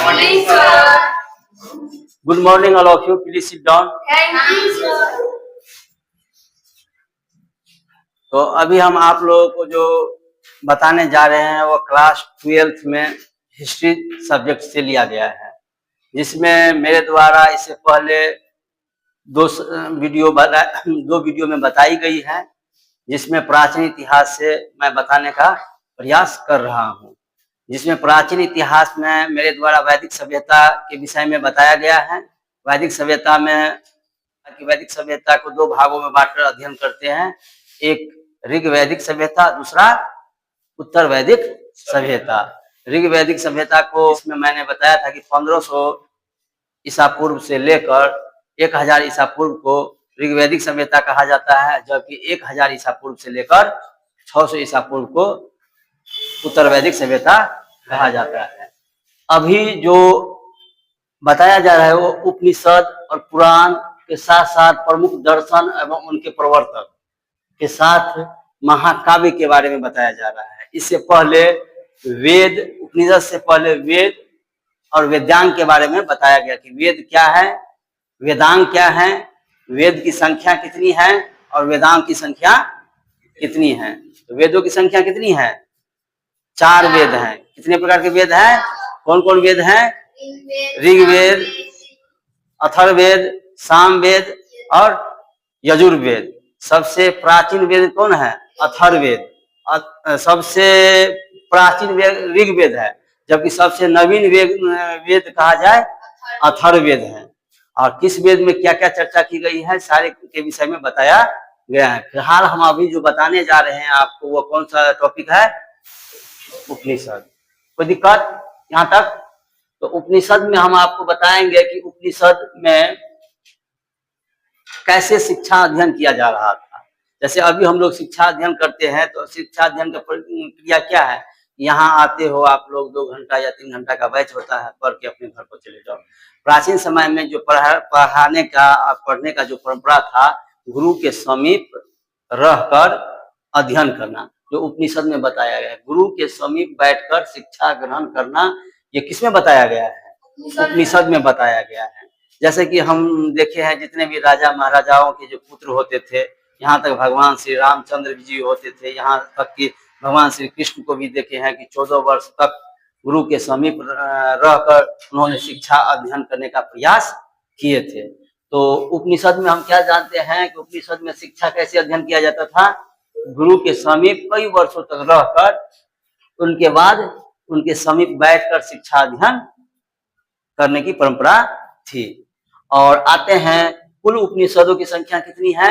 morning, sir. Good morning, all of you. Please sit down. Thank you, sir. तो अभी हम आप लोगों को जो बताने जा रहे हैं वो क्लास 12th में हिस्ट्री सब्जेक्ट से लिया गया है, जिसमें मेरे द्वारा इससे पहले दो वीडियो में बताई गई है, जिसमें प्राचीन इतिहास से मैं बताने का प्रयास कर रहा हूं। जिसमें प्राचीन इतिहास में मेरे द्वारा वैदिक सभ्यता के विषय में बताया गया है। वैदिक सभ्यता को दो भागों में बांटकर अध्ययन करते हैं, एक ऋग वैदिक सभ्यता, दूसरा उत्तर वैदिक सभ्यता। ऋग वैदिक सभ्यता को इसमें मैंने बताया था कि 1500 ईसा पूर्व से लेकर 1000 ईसा पूर्व को ऋग वैदिक सभ्यता कहा जाता है, जबकि 1000 ईसा पूर्व से लेकर 600 ईसा पूर्व को उत्तर वैदिक सभ्यता कहा जाता है। अभी जो बताया जा रहा है वो उपनिषद और पुराण के साथ साथ प्रमुख दर्शन एवं उनके प्रवर्तक के साथ महाकाव्य के बारे में बताया जा रहा है। इससे पहले वेद, उपनिषद से पहले वेद और वेदांग के बारे में बताया गया कि वेद क्या है, वेदांग क्या है, वेद की संख्या कितनी है और वेदांग की संख्या कितनी है। तो वेदों की संख्या कितनी है? 4 वेद हैं। कितने प्रकार के वेद हैं? कौन कौन वेद हैं? ऋग्वेद, अथर्ववेद, सामवेद और यजुर्वेद। सबसे प्राचीन वेद कौन है? अथर्ववेद। सबसे प्राचीन वेद ऋग्वेद है, जबकि सबसे नवीन वेद कहा जाए अथर्ववेद है। और किस वेद में क्या क्या चर्चा की गई है सारे के विषय में बताया गया है। फिलहाल हम अभी जो बताने जा रहे हैं आपको वो कौन सा टॉपिक है? उपनिषद। कोई दिक्कत यहाँ तक? तो उपनिषद में हम आपको बताएंगे कि उपनिषद में कैसे शिक्षा अध्ययन किया जा रहा था। जैसे अभी हम लोग शिक्षा अध्ययन करते हैं तो शिक्षा अध्ययन का प्रक्रिया क्या है? यहाँ आते हो आप लोग 2 घंटा या 3 घंटा का बैच होता है, पढ़ के अपने घर को चले जाओ। प्राचीन समय में जो पढ़ाने का पढ़ने का जो परंपरा था, गुरु के समीप रहकर अध्ययन करना, जो उपनिषद में बताया गया है। गुरु के समीप बैठकर शिक्षा ग्रहण करना, ये किसमें बताया गया है? उपनिषद में बताया गया है। जैसे कि हम देखे हैं जितने भी राजा महाराजाओं के जो पुत्र होते थे, यहाँ तक भगवान श्री रामचंद्र जी होते थे, यहाँ तक कि भगवान श्री कृष्ण को भी देखे हैं कि 14 वर्ष तक गुरु के समीप रहकर उन्होंने शिक्षा अध्ययन करने का प्रयास किए थे। तो उपनिषद में हम क्या जानते हैं कि उपनिषद में शिक्षा कैसे अध्ययन किया जाता था? गुरु के समीप कई वर्षों तक रहकर उनके बाद उनके समीप बैठकर शिक्षा अध्ययन करने की परंपरा थी। और आते हैं, कुल उपनिषदों की संख्या कितनी है?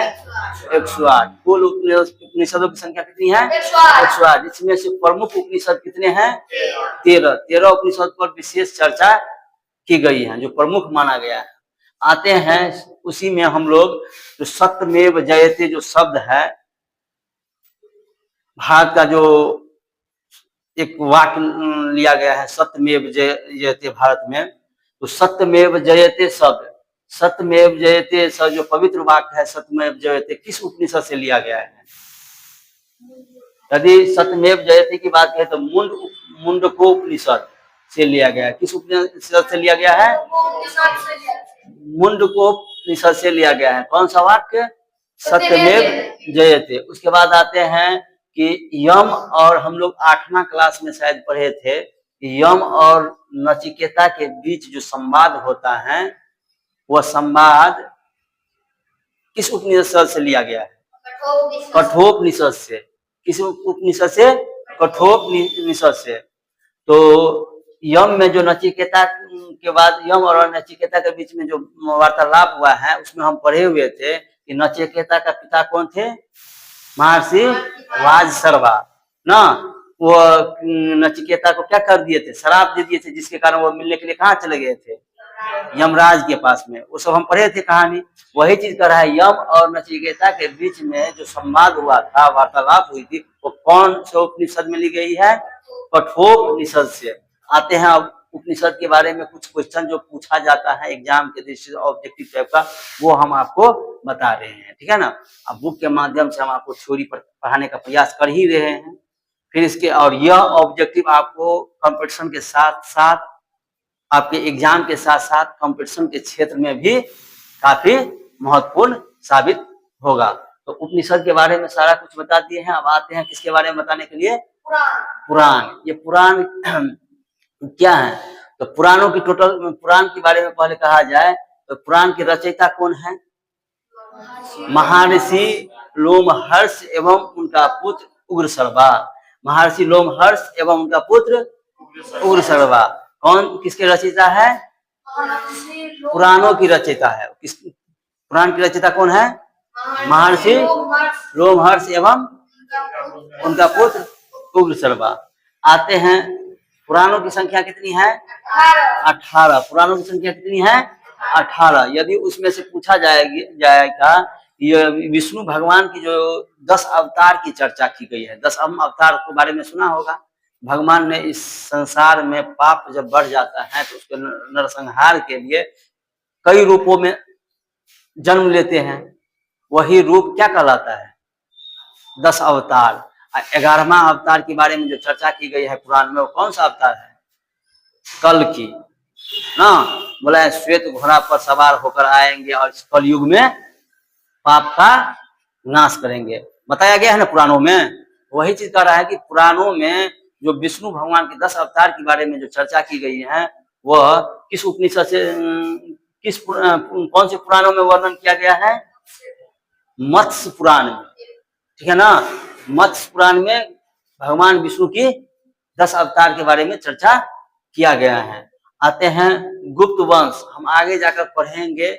108। कुल उपनिषदों की संख्या कितनी है? 108। इसमें से प्रमुख उपनिषद कितने हैं? 13 उपनिषद पर विशेष चर्चा की गई है, जो प्रमुख माना गया है। आते हैं उसी में हम लोग जो सत्यमेव जयते जो शब्द है, भारत का जो एक वाक्य लिया गया है सत्यमेव जयते भारत में, तो सत्यमेव जयते शब्द, सत्यमेव जयते शब्द जो पवित्र वाक्य है सत्यमेव जयते, किस उपनिषद से लिया गया है? यदि सत्यमेव जयते की बात करें तो मुंडको उपनिषद से लिया गया है। किस उपनिषद से लिया गया है? मुंडको उपनिषद से लिया गया है। कौन सा वाक्य? सत्यमेव जयते। उसके बाद आते हैं कि यम, और हम लोग 8वां क्लास में शायद पढ़े थे, यम और नचिकेता के बीच जो संवाद होता है, वह संवाद किस उपनिषद से लिया गया है? कठोपनिषद से। किस उपनिषद से? कठोपनिषद से। तो यम में जो नचिकेता के बाद यम और नचिकेता के बीच में जो वार्तालाप हुआ है, उसमें हम पढ़े हुए थे कि नचिकेता का पिता कौन थे? महर्षि वाजसर्वा ना। वो नचिकेता को क्या कर दिए थे? श्राप दे दिए थे, जिसके कारण वो मिलने के लिए कहाँ चले गए थे? यमराज के पास में। वो सब हम पढ़े थे कहानी। वही चीज कर रहा है, यम और नचिकेता के बीच में जो संवाद हुआ था, वार्तालाप हुई थी, वो कौन से उपनिषद में ली गई है? कठोपनिषद से। आते हैं अब उपनिषद के बारे में कुछ क्वेश्चन जो पूछा जाता है एग्जाम के दृष्टि से, ऑब्जेक्टिव टाइप का, वो हम आपको बता रहे हैं, ठीक है ना। अब बुक के माध्यम से हम आपको थ्योरी पर पढ़ाने का प्रयास कर ही रहे हैं। फिर इसके और यह ऑब्जेक्टिव आपको कंपटीशन के साथ साथ आपके एग्जाम के साथ साथ कंपटीशन के क्षेत्र में भी काफी महत्वपूर्ण साबित होगा। तो उपनिषद के बारे में सारा कुछ बता दिए हैं। अब आते हैं किसके बारे में बताने के लिए, पुराण। ये पुराण क्या है, तो पुराणों की टोटल, पुराण के बारे में पहले कहा जाए तो पुराण के रचयिता कौन है, महर्षि लोमहर्ष एवं उनका पुत्र उग्रसर्वा। महर्षि लोमहर्ष एवं उनका पुत्र उग्रसर्वा कौन, किसके रचयिता है, पुराणों की रचयिता है। किस पुराण की रचयिता कौन है, महर्षि लोमहर्ष एवं उनका पुत्र उग्रसर्वा। आते हैं, पुराणों की संख्या कितनी है, 18। पुराणों की संख्या कितनी है, 18। यदि उसमें से पूछा जाएगा ये विष्णु भगवान की जो 10 अवतार की चर्चा की गई है, 10 अवतार के बारे में सुना होगा। भगवान ने इस संसार में पाप जब बढ़ जाता है तो उसके नरसंहार के लिए कई रूपों में जन्म लेते हैं। वही रूप क्या कहलाता है, 10 अवतार। 11वां अवतार के बारे में जो चर्चा की गई है पुराण में, वो कौन सा अवतार है, कल्कि ना। बोला है श्वेत घोड़ा पर सवार होकर आएंगे और इस कलयुग में पाप का नाश करेंगे, बताया गया है ना पुराणों में। वही चीज कह रहा है कि पुराणों में जो विष्णु भगवान के 10 अवतार के बारे में जो चर्चा की गई है, वह किस उपनिषद से, किस कौन से पुराणों में वर्णन किया गया है, मत्स्य पुराण में, ठीक है ना। मत्स्य पुराण में भगवान विष्णु की 10 अवतार के बारे में चर्चा किया गया है। आते हैं गुप्त वंश। हम आगे जाकर पढ़ेंगे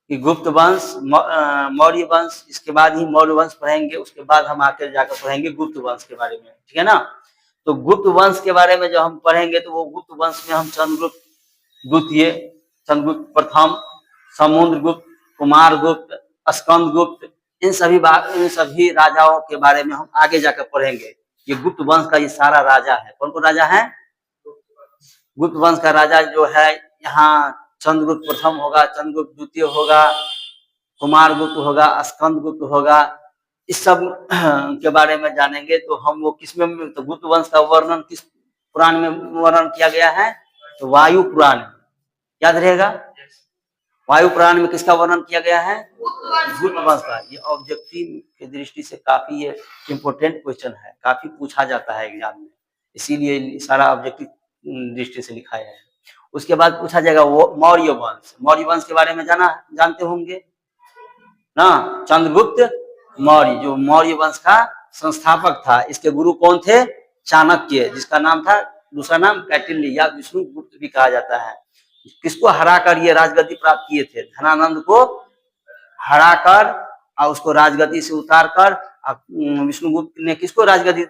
कि गुप्त वंश, मौर्य वंश, इसके बाद ही मौर्य वंश पढ़ेंगे, उसके बाद हम आकर जाकर पढ़ेंगे गुप्त वंश के बारे में, ठीक है ना। तो गुप्त वंश के बारे में जो हम पढ़ेंगे तो वो गुप्त वंश में हम चंद्रगुप्त द्वितीय, चंद्रगुप्त प्रथम, समुद्रगुप्त, कुमारगुप्त, स्कंदगुप्त, इन सभी राजाओं के बारे में हम आगे जाकर पढ़ेंगे। ये गुप्त वंश का ये सारा राजा है। कौन कौन राजा है, गुप्त वंश का राजा जो है, यहाँ चंद्रगुप्त प्रथम होगा, चंद्रगुप्त द्वितीय होगा, कुमारगुप्त होगा, स्कंदगुप्त होगा। इस सब के बारे में जानेंगे। तो हम वो किसमें, तो गुप्त वंश का वर्णन किस पुराण में वर्णन किया गया है, तो वायु पुराण। याद रहेगा, वायु पुराण में किसका वर्णन किया गया है, गुप्त वंश का। ये ऑब्जेक्टिव की दृष्टि से काफी ये इम्पोर्टेंट क्वेश्चन है, काफी पूछा जाता है एग्जाम में, इसीलिए सारा ऑब्जेक्टिव दृष्टि से लिखा है। उसके बाद पूछा जाएगा वो मौर्य वंश। मौर्य वंश के बारे में जानते होंगे ना, चंद्रगुप्त मौर्य जो मौर्य वंश का संस्थापक था। इसके गुरु कौन थे, चाणक्य, जिसका नाम था, दूसरा नाम कैटिल्य या विष्णुगुप्त भी कहा जाता है। किसको हराकर ये राजगद्दी प्राप्त किए थे, धनानंद को हराकर और उसको राजगद्दी से उतारकर विष्णुगुप्त ने किसको राजगद्दी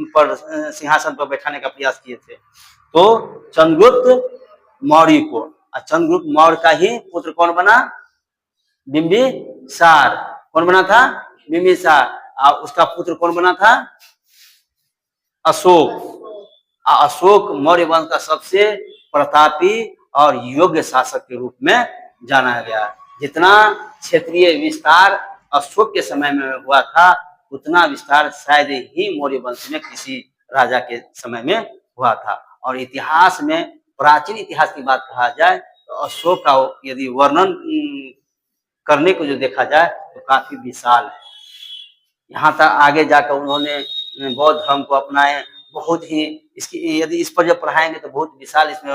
पर, सिंहासन पर बैठाने का प्रयास किए थे, तो चंद्रगुप्त मौर्य को। और चंद्रगुप्त मौर्य का ही पुत्र कौन बना, बिंबिसार। कौन बना था, बिंबिसार। और उसका पुत्र कौन बना था, अशोक। अशोक मौर्य वंश का सबसे प्रतापी और योग्य शासक के रूप में जाना गया। जितना क्षेत्रीय विस्तार अशोक के समय में हुआ था, उतना विस्तार शायद ही मौर्य वंश में किसी राजा के समय में हुआ था। और इतिहास में, प्राचीन इतिहास की बात कहा जाए तो अशोक का यदि वर्णन करने को जो देखा जाए तो काफी विशाल है। यहाँ तक आगे जाकर उन्होंने बौद्ध धर्म को अपनाए। बहुत ही इसकी, यदि इस पर जब पढ़ाएंगे तो बहुत विशाल इसमें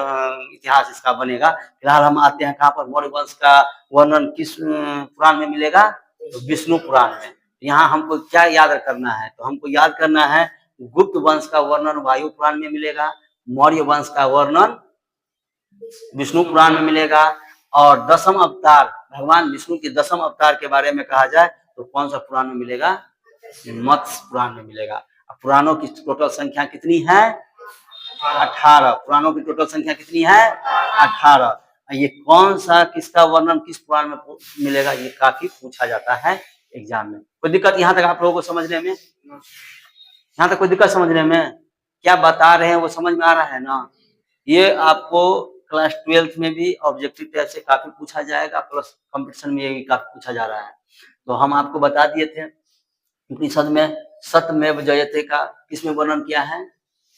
इतिहास इसका बनेगा। फिलहाल हम आते हैं कहाँ पर, मौर्य वंश का वर्णन किस पुराण में मिलेगा, तो विष्णु पुराण में। यहाँ हमको क्या याद करना है, तो हमको याद करना है गुप्त वंश का वर्णन वायु पुराण में मिलेगा, मौर्य वंश का वर्णन विष्णु पुराण में मिलेगा, और 10वें अवतार भगवान विष्णु के 10वें अवतार के बारे में कहा जाए तो कौन सा पुराण में मिलेगा, मत्स्य पुराण में मिलेगा। पुराणों की टोटल संख्या कितनी है, 18। पुराणों की टोटल संख्या कितनी है, 18। ये कौन सा, किसका वर्णन किस पुराण में मिलेगा, ये काफी पूछा जाता है एग्जाम में। कोई दिक्कत यहाँ तक आप लोगों को समझने में, यहाँ तक कोई दिक्कत समझने में, क्या बता रहे हैं वो समझ में आ रहा है ना। ये आपको क्लास 12th में भी ऑब्जेक्टिव टाइप से काफी पूछा जाएगा, प्लस कंपटीशन में ये भी काफी पूछा जा रहा है। तो हम आपको बता दिए थे उपनिषद में सत्यमेव जयते का किसमें वर्णन किया है,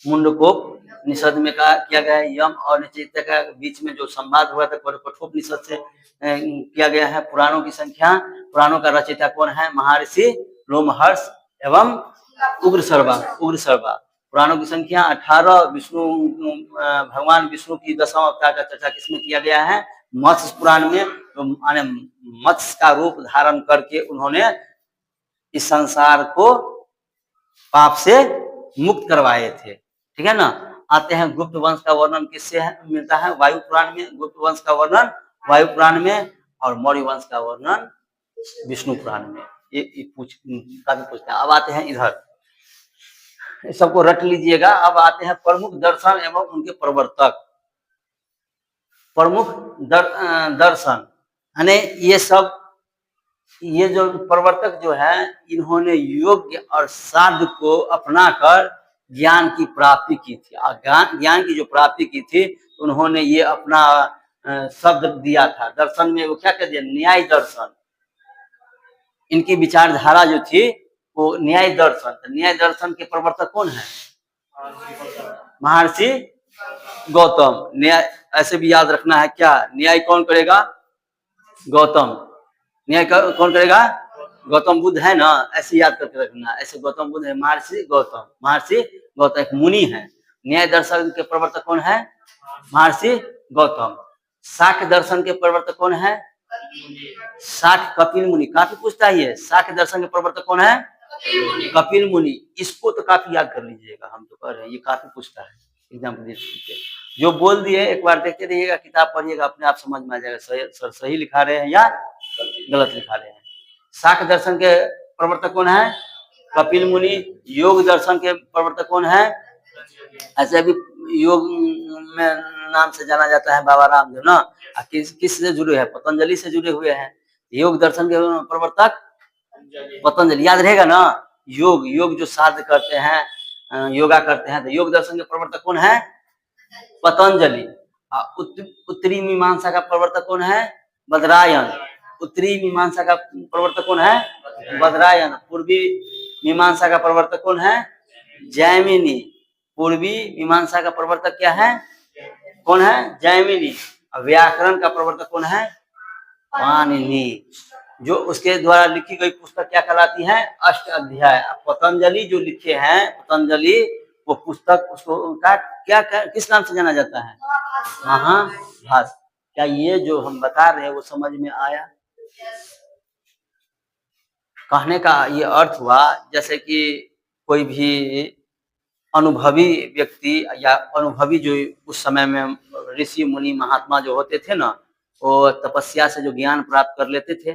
मुंडकोप निषद में कहा किया गया है। यम और नचिकेता का बीच में जो संवाद हुआ था कठोपनिषद से किया गया है। पुराणों की संख्या, पुराणों का रचयिता कौन है? महर्षि लोमहर्ष एवं उग्रसर्वा। पुराणों की संख्या 18। विष्णु भगवान विष्णु की 10वां अवतार का चर्चा किसमें किया गया है? मत्स्य पुराण में। तो माने मत्स्य का रूप धारण करके उन्होंने इस संसार को पाप से मुक्त करवाए थे। ठीक है ना। आते हैं गुप्त वंश का वर्णन किससे मिलता है? वायु पुराण में गुप्त वंश का वर्णन वायु पुराण में, और मौर्य वंश का वर्णन विष्णु पुराण में। ये काफी पूछते हैं। अब आते हैं इधर, सबको रट लीजिएगा। अब आते हैं प्रमुख दर्शन एवं उनके प्रवर्तक। प्रमुख दर्शन यानी ये जो प्रवर्तक जो है, इन्होंने योग्य और साध को अपनाकर ज्ञान की प्राप्ति की थी। ज्ञान की जो प्राप्ति की थी, उन्होंने ये अपना शब्द दिया था। दर्शन में वो क्या कह दिया? न्याय दर्शन। इनकी विचारधारा जो थी वो न्याय दर्शन। तो न्याय दर्शन के प्रवर्तक कौन है? महर्षि गौतम। न्याय ऐसे भी याद रखना है क्या? न्याय कौन करेगा? गौतम। न्याय कौन करेगा? गौतम बुद्ध है ना, ऐसे याद करके रखना। ऐसे गौतम बुद्ध है, महर्षि गौतम एक मुनि है। न्याय दर्शन के प्रवर्तक कौन है? महर्षि गौतम। साक्य दर्शन के प्रवर्तक कौन है? साक्य कपिल मुनि। काफी पूछता है ये। साक्य दर्शन के प्रवर्तक कौन है? कपिल मुनि। इसको तो काफी याद कर लीजिएगा, हम तो कर रहे हैं, ये काफी पूछता है एग्जाम दे। जो बोल दिए एक बार देखते रहिएगा, किताब पढ़िएगा, अपने आप समझ में आ जाएगा सही लिखा रहे हैं या गलत लिखा रहे हैं। साक्य दर्शन के प्रवर्तक कौन है? कपिल मुनि। योग दर्शन के प्रवर्तक कौन है? ऐसे भी योग में नाम से जाना जाता है बाबा रामदेव ना। किस से जुड़े हैं? पतंजलि से जुड़े हुए हैं। योग दर्शन के प्रवर्तक पतंजलि। याद रहेगा ना। योग जो साध करते हैं, योगा करते हैं, तो योग दर्शन के प्रवर्तक कौन है? पतंजलि। उत्तरी मीमांसा का प्रवर्तक कौन है? बदरायन। उत्तरी मीमांसा का प्रवर्तक कौन है? बदरायन। पूर्वी मीमांसा का प्रवर्तक कौन है? जैमिनी। पूर्वी मीमांसा का प्रवर्तक क्या है? कौन है? जैमिनी। व्याकरण का प्रवर्तक कौन है? पाणिनि। जो उसके द्वारा लिखी गई पुस्तक क्या कहलाती है? अष्ट अध्याय। पतंजलि जो लिखे हैं, पतंजलि वो पुस्तक, उसको उनका क्या किस नाम से जाना जाता है? महाभाष्य। क्या ये जो हम बता रहे हैं वो समझ में आया? कहने का ये अर्थ हुआ, जैसे कि कोई भी अनुभवी व्यक्ति या अनुभवी जो उस समय में ऋषि मुनि महात्मा जो होते थे ना, वो तपस्या से जो ज्ञान प्राप्त कर लेते थे,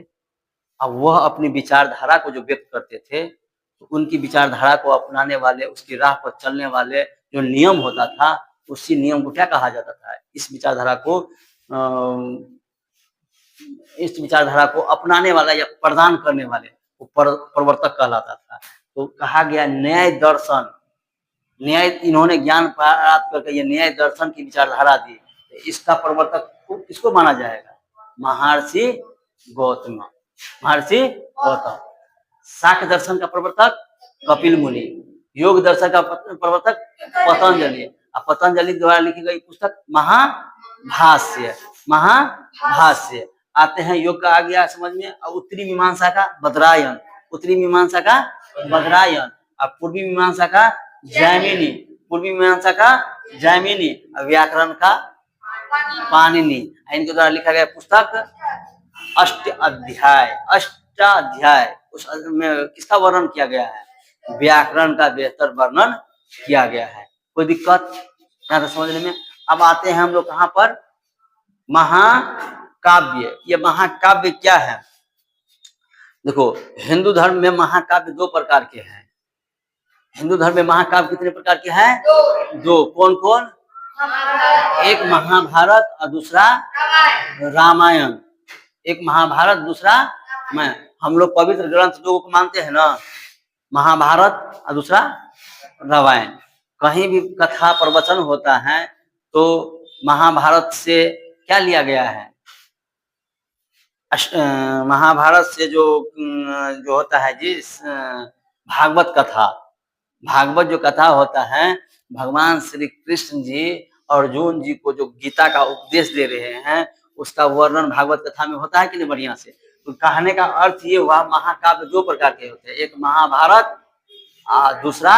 अब वह अपनी विचारधारा को जो व्यक्त करते थे, तो उनकी विचारधारा को अपनाने वाले, उसकी राह पर चलने वाले जो नियम होता था, उसी नियम को क्या कहा जाता था? इस विचारधारा को अपनाने वाला या प्रदान करने वाले वो प्रवर्तक कहलाता था। तो कहा गया न्याय दर्शन। न्याय, इन्होंने ज्ञान प्राप्त करके ये न्याय दर्शन की विचारधारा दी। तो इसका प्रवर्तक किसको माना जाएगा? महर्षि गौतम। महर्षि गौतम। साक्य दर्शन का प्रवर्तक कपिल मुनि। योग दर्शन का प्रवर्तक पतंजलि। पतंजलि द्वारा लिखी गई पुस्तक महाभाष्य। आते हैं योग का आ गया समझ में। उत्तरी मीमांसा का बदरायन। उत्तरी मीमांसा का बदरायन। और पूर्वी मीमांसा का जैमिनी। पूर्वी मीमांसा का जैमिनी। व्याकरण का पाणिनि। इनके द्वारा लिखा गया पुस्तक अष्ट अध्याय। उस में किसका वर्णन किया गया है? व्याकरण का बेहतर वर्णन किया गया है। कोई दिक्कत यहाँ से समझने में? अब आते हैं हम लोग कहाँ पर? महाकाव्य। ये महाकाव्य क्या है? देखो, हिंदू धर्म में महाकाव्य 2 प्रकार के हैं। हिंदू धर्म में महाकाव्य कितने प्रकार के हैं? 2। कौन कौन? एक महाभारत और दूसरा रामायण। एक महाभारत, दूसरा हम लोग पवित्र ग्रंथ 2 को मानते हैं ना, महाभारत और दूसरा रामायण। कहीं भी कथा प्रवचन होता है तो महाभारत से क्या लिया गया है? महाभारत से जो होता है जी भागवत कथा, भागवत जो कथा होता है, भगवान श्री कृष्ण जी अर्जुन जी को जो गीता का उपदेश दे रहे हैं, उसका वर्णन भागवत कथा में होता है कि नहीं बढ़िया से। तो कहने का अर्थ ये हुआ, महाकाव्य दो प्रकार के होते हैं, एक महाभारत और दूसरा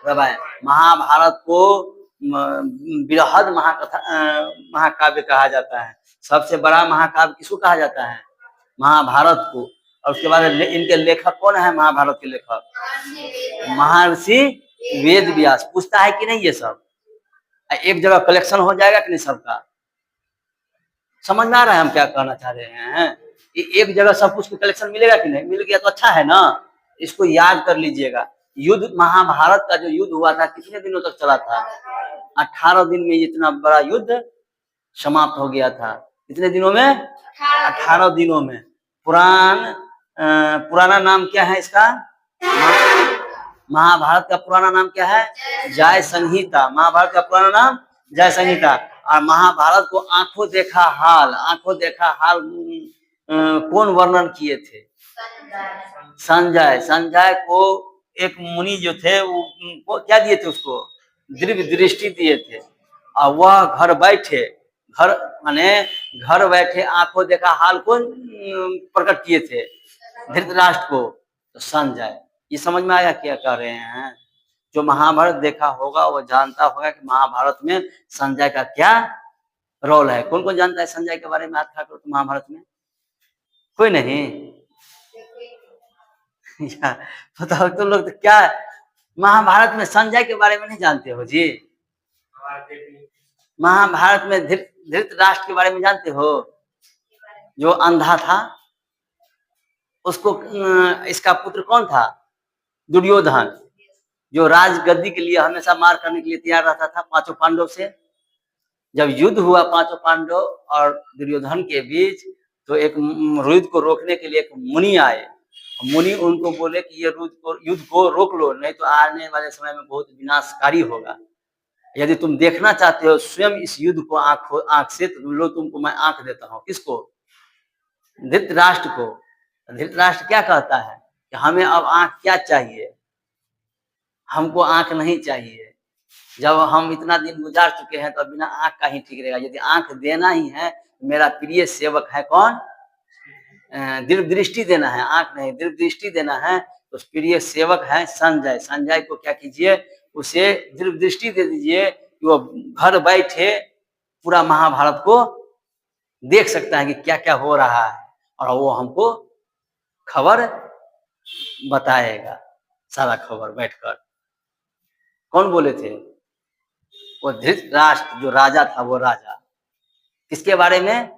रामायण। महाभारत को बृहद महाकाव्य कहा जाता है। सबसे बड़ा महाकाव्य किसको कहा जाता है? महाभारत को। और उसके बाद इनके लेखक कौन है? महाभारत के लेखक महर्षि वेद व्यास। पूछता है कि नहीं ये सब? एक जगह कलेक्शन हो जाएगा कि नहीं सबका? समझ में आ रहा है हम क्या कहना चाह रहे हैं? एक जगह सब कुछ कलेक्शन मिलेगा कि नहीं? मिल गया तो अच्छा है ना। इसको याद कर लीजिएगा। युद्ध, महाभारत का जो युद्ध हुआ था कितने दिनों तक चला था? 18 दिन में इतना बड़ा युद्ध समाप्त हो गया था। कितने दिनों में? 18 दिनों में। पुराना नाम क्या है इसका? महाभारत का पुराना नाम क्या है? जय संहिता। महाभारत का पुराना नाम जय संहिता। और महाभारत को आंखों देखा हाल कौन वर्णन किए थे? संजय। संजय को एक मुनि जो थे वो क्या दिए थे? उसको दिव्य दृष्टि दिए थे। और वह घर बैठे आंखों देखा हाल कौन प्रकट किए थे? धृतराष्ट्र को। तो संजय। ये समझ में आया क्या कह रहे हैं? जो महाभारत देखा होगा वो जानता होगा कि महाभारत में संजय का क्या रोल है। कौन कौन जानता है संजय के बारे में? हाथ खड़ा करो। तो महाभारत में कोई नहीं? बताओ तुम लोग तो क्या महाभारत में संजय के बारे में नहीं जानते हो जी? महाभारत में धृतराष्ट्र के बारे में जानते हो? जो अंधा था, उसको इसका पुत्र कौन था? दुर्योधन। जो राजगद्दी के लिए हमेशा मार करने के लिए तैयार रहता था पांचों पांडव से। जब युद्ध हुआ पांचों पांडव और दुर्योधन के बीच, तो एक युद्ध को रोकने के लिए एक मुनि आए। मुनि उनको बोले कि ये युद्ध को रोक लो, नहीं तो आने वाले समय में बहुत विनाशकारी होगा। यदि तुम देखना चाहते हो स्वयं इस युद्ध को आंख से, तो लो तुमको मैं आंख देता हूँ। किसको? धृतराष्ट्र को। धृतराष्ट्र क्या कहता है कि हमें अब आंख क्या चाहिए? हमको आंख नहीं चाहिए। जब हम इतना दिन गुजार चुके हैं तो बिना आंख का ही ठीक रहेगा। यदि आंख देना ही है, मेरा प्रिय सेवक है कौन? दिव्य दृष्टि देना है, आंख नहीं, दिव्य दृष्टि देना है। तो प्रिय सेवक है संजय। संजय को क्या कीजिए? उसे दिव्य दृष्टि दे दीजिए कि वो घर बैठे पूरा महाभारत को देख सकता है कि क्या क्या हो रहा है, और वो हमको खबर बताएगा, सारा खबर बैठकर। कौन बोले थे? वो धृतराष्ट्र जो राजा था, वो राजा। किसके बारे में?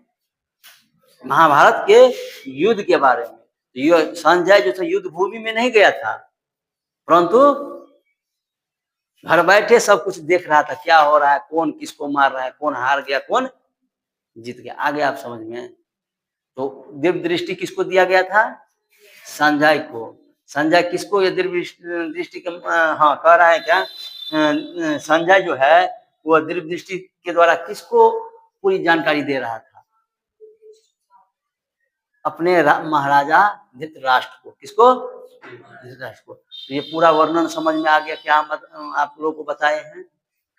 महाभारत के युद्ध के बारे में। संजय जो था युद्ध भूमि में नहीं गया था, परंतु घर बैठे सब कुछ देख रहा था, क्या हो रहा है, कौन किसको मार रहा है, कौन हार गया, कौन जीत गया। आगे आप समझ में? तो दिव्य दृष्टि किसको दिया गया था? संजय को। संजय किसको ये दिव्य दृष्टि कह रहा है क्या? संजय जो है वो दिव्य दृष्टि के द्वारा किसको पूरी जानकारी दे रहा था? अपने महाराजा धृतराष्ट्र को। किसको? धृतराष्ट्र को। तो ये पूरा वर्णन समझ में आ गया क्या हम आप लोगों को बताए हैं?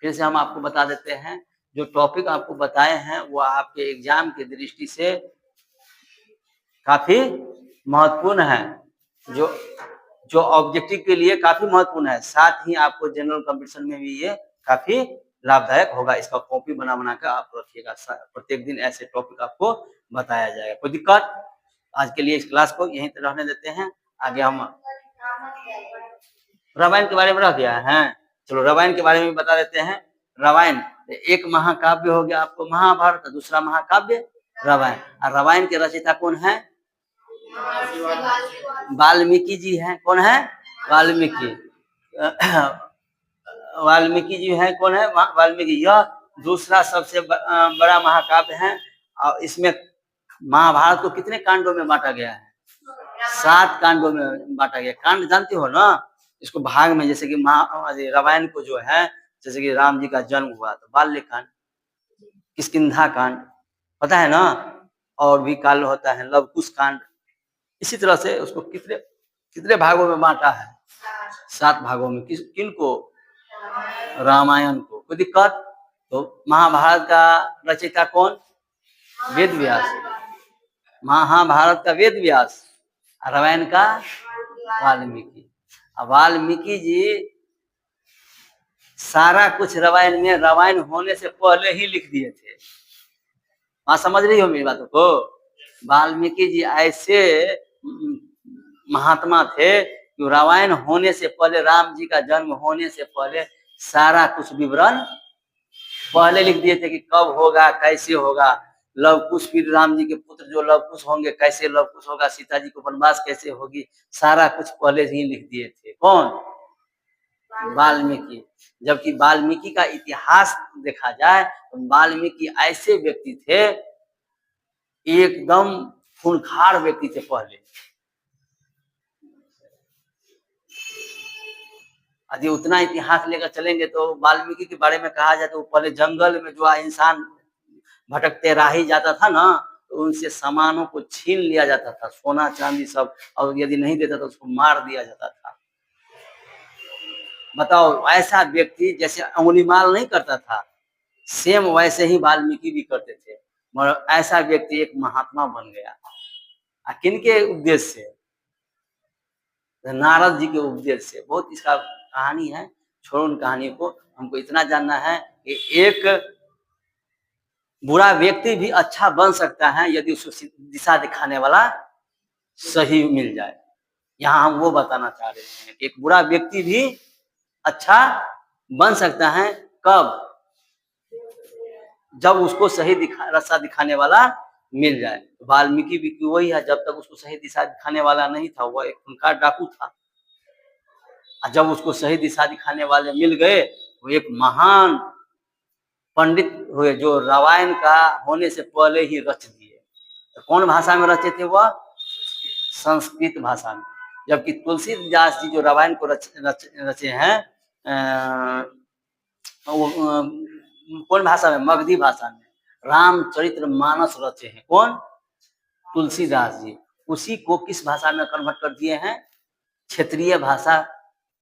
फिर से हम आपको बता देते हैं। जो टॉपिक आपको बताए हैं वो आपके एग्जाम की दृष्टि से काफी महत्वपूर्ण है, जो ऑब्जेक्टिव के लिए काफी महत्वपूर्ण है। साथ ही आपको जनरल कंपटीशन में भी ये काफी लाभदायक होगा। इसका कॉपी बना कर आप रखिएगा। प्रत्येक दिन ऐसे टॉपिक आपको बताया जाएगा। कोई दिक्कत? आज के लिए इस क्लास को यहीं तक रहने देते हैं। आगे हम रामायण के बारे में रह गया है। चलो रामायण के बारे में बता देते हैं। रामायण एक महाकाव्य हो गया आपको महाभारत, दूसरा महाकाव्य रामायण। और रामायण के रचयिता कौन है? वाल्मीकि जी हैं। कौन है? वाल्मीकि। वाल्मीकि जी हैं। कौन है? वाल्मीकि। यह दूसरा सबसे बड़ा महाकाव्य है। और इसमें महाभारत को कितने कांडों में बांटा गया है? 7 कांडों में बांटा गया। कांड जानते हो ना? इसको भाग में, जैसे कि रामायण को जो है, जैसे कि राम जी का जन्म हुआ तो बाल्य कांड, किष्किंधा कांड, पता है ना? और भी कांड होता है, लव कुश कांड। इसी तरह से उसको कितने भागों में बांटा है। 7 भागों में। किनको? रामायण को। कोई दिक्कत? तो महाभारत का रचयिता कौन? वेद व्यास। महाभारत का वेद व्यास, रामायण का वाल्मीकि। अब वाल्मीकि जी सारा कुछ रामायण में, रामायण होने से पहले ही लिख दिए थे। वहां समझ रही हो मेरी बातों को? वाल्मीकि जी ऐसे महात्मा थे कि रामायण होने से पहले, राम जी का जन्म होने से पहले सारा कुछ विवरण पहले लिख दिए थे कि कब होगा, कैसे होगा, लव कुश, फिर राम जी के पुत्र जो लव कुश होंगे, कैसे लव कुश होगा, सीता जी को वनवास कैसे होगी, सारा कुछ पहले ही लिख दिए थे। कौन? वाल्मीकि। जबकि वाल्मीकि का इतिहास देखा जाए तो वाल्मीकि ऐसे व्यक्ति थे, एकदम खूंखार व्यक्ति थे पहले। यदि उतना इतिहास लेकर चलेंगे तो वाल्मीकि के बारे में कहा जाए तो पहले जंगल में जो इंसान भटकते राही जाता था ना, तो उनसे सामानों को छीन लिया जाता था, सोना चांदी सब, और यदि नहीं देता तो उसको मार दिया जाता था। बताओ, ऐसा व्यक्ति जैसे अंगुलीमाल नहीं करता था, सेम वैसे ही वाल्मीकि भी करते थे, मगर ऐसा व्यक्ति एक महात्मा बन गया। किनके उपदेश से? नारद जी के उपदेश से। बहुत इसका कहानी है, छोड़ो उन कहानी को। हमको इतना जानना है कि एक बुरा व्यक्ति भी अच्छा बन सकता है यदि उसको दिशा दिखाने वाला सही मिल जाए। यहाँ हम वो बताना चाह रहे हैं, एक बुरा व्यक्ति भी अच्छा बन सकता है। कब? जब उसको सही रास्ता दिखाने वाला मिल जाए। वाल्मीकि भी वही है, जब तक उसको सही दिशा दिखाने वाला नहीं था, वह एक खूंखार डाकू था। जब उसको सही दिशा दिखाने वाले मिल गए, वो एक महान पंडित हुए जो रामायण का होने से पहले ही रच दिए। तो कौन भाषा में रचे थे वह? संस्कृत भाषा में। जबकि तुलसीदास जी जो रामायण को रचे हैं, कौन भाषा में? मगधी भाषा में। रामचरित्र मानस रचे हैं कौन? तुलसीदास जी। उसी को किस भाषा में कन्वर्ट कर दिए हैं? क्षेत्रीय भाषा